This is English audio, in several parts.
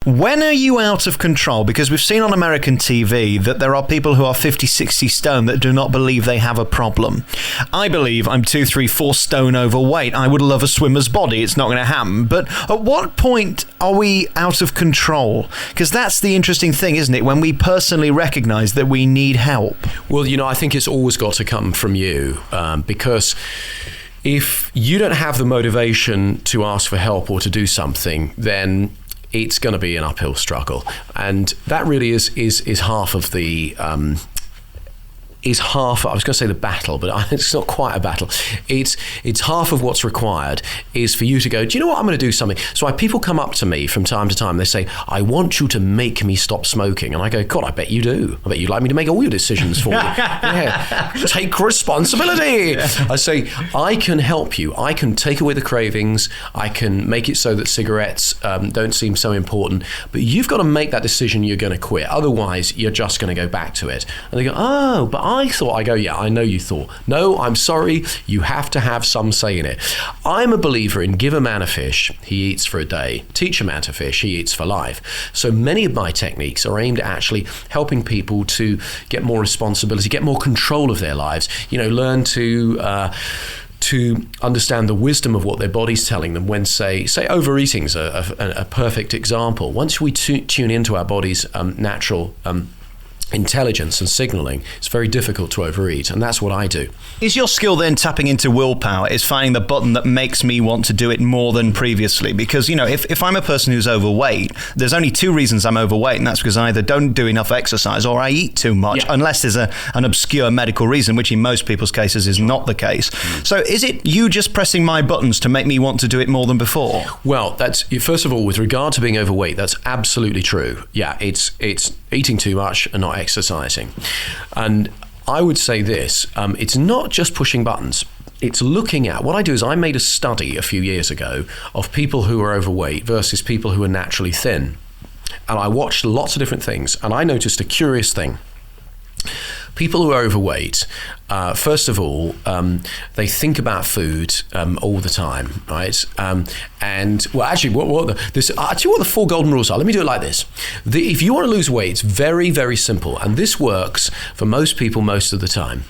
When are you out of control? Because we've seen on American TV that there are people who are 50, 60 stone that do not believe they have a problem. I believe I'm 2, 3, 4 stone overweight. I would love a swimmer's body. It's not going to happen. But at what point are we out of control? Because that's the interesting thing, isn't it? When we personally recognize that we need help. Well, I think it's always got to come from you, because if you don't have the motivation to ask for help or to do something, then it's going to be an uphill struggle. And that really is half of the I was going to say the battle, but it's not quite a battle. It's half of what's required is for you to go, do you know what, I'm going to do something. So people come up to me from time to time, they say, I want you to make me stop smoking. And I go, God, I bet you do. I bet you'd like me to make all your decisions for you. Yeah. Take responsibility. I say, I can help you. I can take away the cravings. I can make it so that cigarettes don't seem so important. But you've got to make that decision you're going to quit. Otherwise, you're just going to go back to it. And they go, oh, but I thought. I go, yeah, I know you thought. No, I'm sorry. You have to have some say in it. I'm a believer in give a man a fish, he eats for a day. Teach a man to fish, he eats for life. So many of my techniques are aimed at actually helping people to get more responsibility, get more control of their lives. Learn to understand the wisdom of what their body's telling them when, say overeating's a perfect example. Once we tune into our body's natural intelligence and signaling, it's very difficult to overeat, and that's what I do. Is your skill then tapping into willpower, is finding the button that makes me want to do it more than previously? Because, if I'm a person who's overweight, there's only 2 reasons I'm overweight, and that's because I either don't do enough exercise or I eat too much, unless there's an obscure medical reason, which in most people's cases is not the case. So is it you just pressing my buttons to make me want to do it more than before? Well, that's, first of all, with regard to being overweight, that's absolutely true. Yeah, it's eating too much and not exercising. And I would say this, it's not just pushing buttons. It's looking at, what I do is I made a study a few years ago of people who are overweight versus people who are naturally thin. And I watched lots of different things, and I noticed a curious thing. People who are overweight, first of all, they think about food all the time, right? And well, actually, what the 4 golden rules are. Let me do it like this. If you want to lose weight, it's very, very simple, and this works for most people most of the time.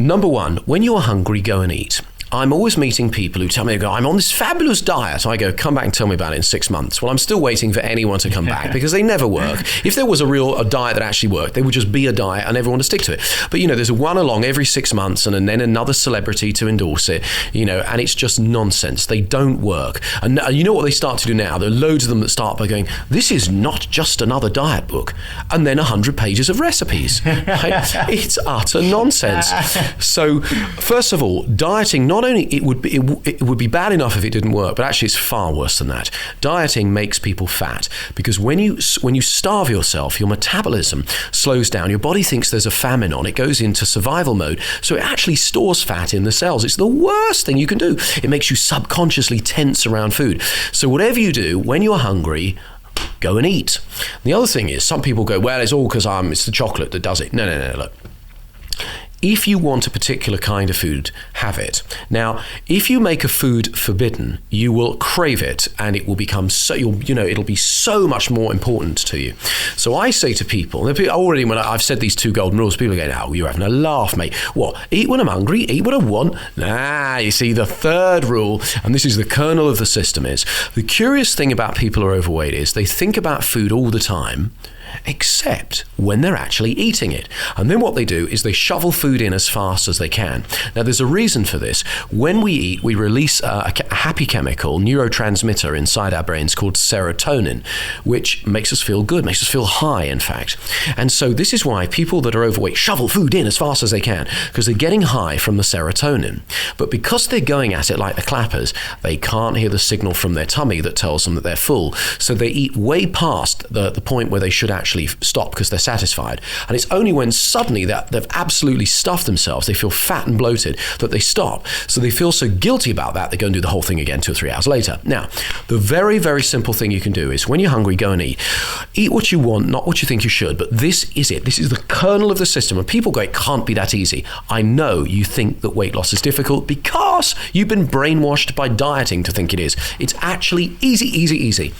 Number 1, when you're hungry, go and eat. I'm always meeting people who tell me, I'm on this fabulous diet. I go, come back and tell me about it in 6 months. Well, I'm still waiting for anyone to come back because they never work. If there was a diet that actually worked, they would just be a diet and everyone would stick to it. But, there's one along every 6 months and then another celebrity to endorse it, and it's just nonsense. They don't work. And you know what they start to do now? There are loads of them that start by going, this is not just another diet book. And then 100 pages of recipes. Right? It's utter nonsense. So, first of all, dieting, not only it would be bad enough if it didn't work, but actually it's far worse than that. Dieting makes people fat because when you starve yourself, your metabolism slows down. Your body thinks there's a famine on. It goes into survival mode, so it actually stores fat in the cells. It's the worst thing you can do. It makes you subconsciously tense around food. So whatever you do, when you're hungry, go and eat. The other thing is, some people go, well, it's all because it's the chocolate that does it. No, look. If you want a particular kind of food, have it. Now, if you make a food forbidden, you will crave it, and it will become it'll be so much more important to you. So I say to people, already when I've said these 2 golden rules, people are going, oh, you're having a laugh, mate. What? Eat when I'm hungry, eat what I want? Nah, you see, the 3rd rule, and this is the kernel of the system, is the curious thing about people who are overweight is they think about food all the time, except when they're actually eating it. And then what they do is they shovel food in as fast as they can. Now, there's a reason for this. When we eat, we release a happy chemical, neurotransmitter inside our brains called serotonin, which makes us feel good, makes us feel high, in fact. And so this is why people that are overweight shovel food in as fast as they can, because they're getting high from the serotonin. But because they're going at it like the clappers, they can't hear the signal from their tummy that tells them that they're full. So they eat way past the point where they should actually stop because they're satisfied. And it's only when suddenly they've absolutely stuffed themselves, they feel fat and bloated, that they stop. So they feel so guilty about that, they go and do the whole thing again 2 or 3 hours later. Now, the very, very simple thing you can do is when you're hungry, go and eat. Eat what you want, not what you think you should. But this is it. This is the kernel of the system. And people go, it can't be that easy. I know you think that weight loss is difficult because you've been brainwashed by dieting to think it is. It's actually easy, easy, easy.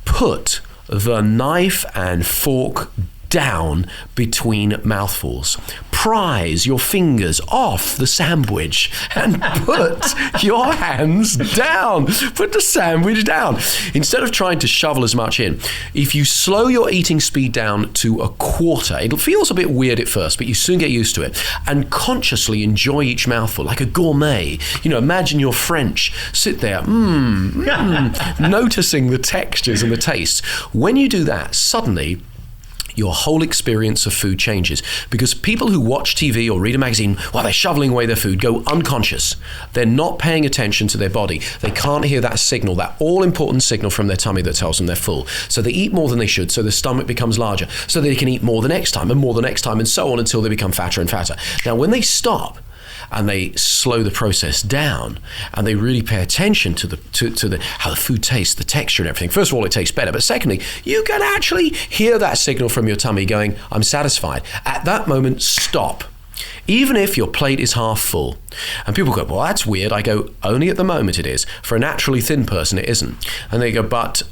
put the knife and fork down between mouthfuls. Prise your fingers off the sandwich and put your hands down. Put the sandwich down. Instead of trying to shovel as much in, if you slow your eating speed down to a quarter, it feels a bit weird at first, but you soon get used to it, and consciously enjoy each mouthful like a gourmet. Imagine you're French. Sit there, noticing the textures and the tastes. When you do that, suddenly your whole experience of food changes, because people who watch TV or read a magazine while they're shoveling away their food go unconscious. They're not paying attention to their body. They can't hear that signal, that all-important signal from their tummy that tells them they're full. So they eat more than they should, so the stomach becomes larger, so they can eat more the next time and more the next time, and so on until they become fatter and fatter. Now, when they stop and they slow the process down and they really pay attention to the how the food tastes, the texture and everything. First of all, it tastes better, but secondly, you can actually hear that signal from your tummy going, I'm satisfied. At that moment, stop. Even if your plate is half full. And people go, well, that's weird. I go, only at the moment it is. For a naturally thin person, it isn't. And they go, but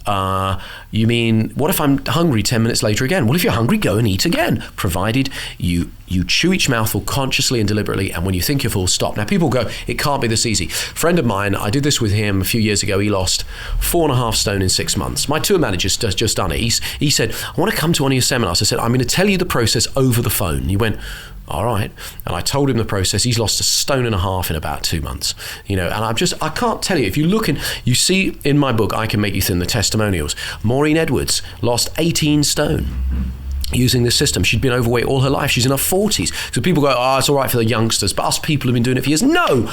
you mean, what if I'm hungry 10 minutes later again? Well, if you're hungry, go and eat again, provided you chew each mouthful consciously and deliberately, and when you think you're full, stop. Now, people go, it can't be this easy. Friend of mine, I did this with him a few years ago. He lost 4.5 stone in 6 months. My tour manager's just done it. He said, I want to come to one of your seminars. I said, I'm going to tell you the process over the phone. He went, all right. And I told him the process. He's lost 1.5 stones in about 2 months. And I can't tell you. If you look you see in my book, I Can Make You Thin, the testimonials. Maureen Edwards lost 18 stone using this system. She'd been overweight all her life. She's in her 40s. So people go, oh, it's all right for the youngsters, but us people have been doing it for years. No.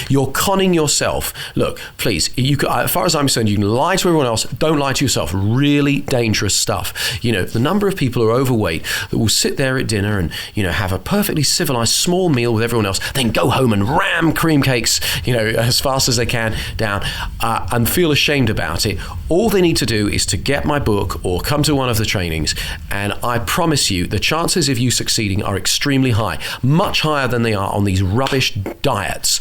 You're conning yourself. Look, please, as far as I'm concerned, you can lie to everyone else. Don't lie to yourself. Really dangerous stuff. The number of people who are overweight that will sit there at dinner and, have a perfectly civilized small meal with everyone else, then go home and ram cream cakes, as fast as they can down and feel ashamed about it. All they need to do is to get my book or come to one of the trainings, and I promise you the chances of you succeeding are extremely high, much higher than they are on these rubbish diets.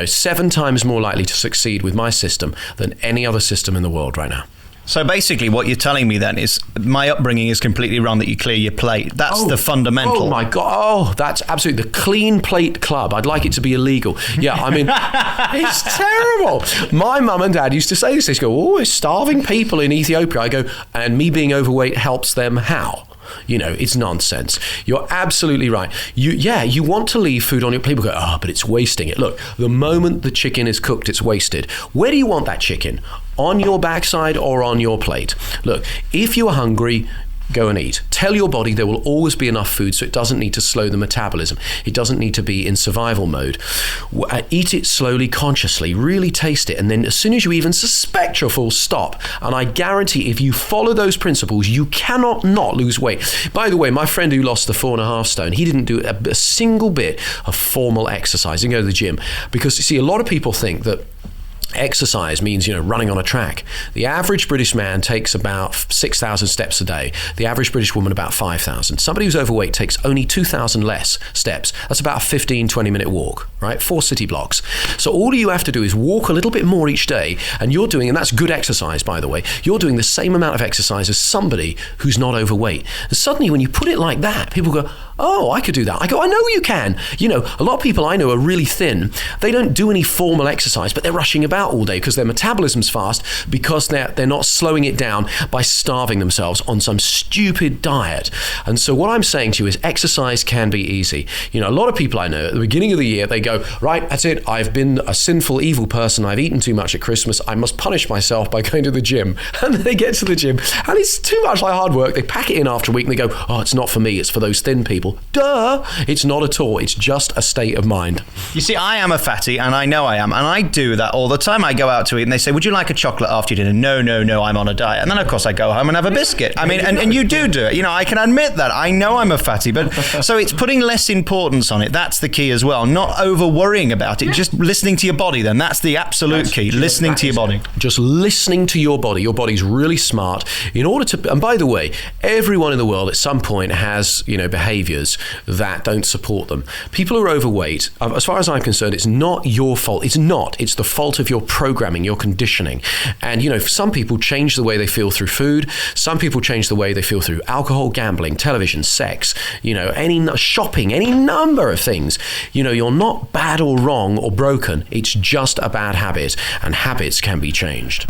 7 times more likely to succeed with my system than any other system in the world right now. So basically what you're telling me then is my upbringing is completely wrong, that you clear your plate. That's the fundamental. Oh my God. Oh, that's absolutely the Clean Plate Club. I'd like it to be illegal. Yeah, I mean, it's terrible. My mum and dad used to say this. They go, oh, it's starving people in Ethiopia. I go, and me being overweight helps them how? It's nonsense. You're absolutely right. You want to leave food on your plate. People go, but it's wasting it. Look, the moment the chicken is cooked, it's wasted. Where do you want that chicken? On your backside or on your plate? Look, if you are hungry, go and eat. Tell your body there will always be enough food, so it doesn't need to slow the metabolism. It doesn't need to be in survival mode. Eat it slowly, consciously, really taste it, and then as soon as you even suspect you're full, stop. And I guarantee if you follow those principles, you cannot not lose weight. By the way, my friend who lost the 4.5 stone, he didn't do a single bit of formal exercise. He didn't go to the gym. Because, you see, a lot of people think that exercise means, running on a track. The average British man takes about 6,000 steps a day. The average British woman about 5,000. Somebody who's overweight takes only 2,000 less steps. That's about a 15, 20-minute walk, right? 4 city blocks. So all you have to do is walk a little bit more each day, and and that's good exercise, by the way, you're doing the same amount of exercise as somebody who's not overweight. And suddenly when you put it like that, people go, oh, I could do that. I go, I know you can. A lot of people I know are really thin. They don't do any formal exercise, but they're rushing about all day because their metabolism's fast, because they're not slowing it down by starving themselves on some stupid diet. And so what I'm saying to you is exercise can be easy. A lot of people I know at the beginning of the year, they go, right, that's it. I've been a sinful, evil person. I've eaten too much at Christmas. I must punish myself by going to the gym. And then they get to the gym and it's too much like hard work. They pack it in after a week and they go, oh, it's not for me. It's for those thin people. Duh. It's not at all. It's just a state of mind. You see, I am a fatty and I know I am. And I do that all the time. I go out to eat and they say, would you like a chocolate after dinner? No, I'm on a diet. And then, of course, I go home and have a biscuit. I mean, and you do it. I can admit that. I know I'm a fatty. But so it's putting less importance on it. That's the key as well. Not over worrying about it. Just listening to your body then. That's the absolute key. Listening to your body. Just listening to your body. Your body's really smart. In order to, and by the way, everyone in the world at some point has, behaviors behaviors that don't support them. People who are overweight, as far as I'm concerned, it's not your fault. It's not. It's the fault of your programming, your conditioning. And, some people change the way they feel through food. Some people change the way they feel through alcohol, gambling, television, sex, any shopping, any number of things. You're not bad or wrong or broken. It's just a bad habit, and habits can be changed.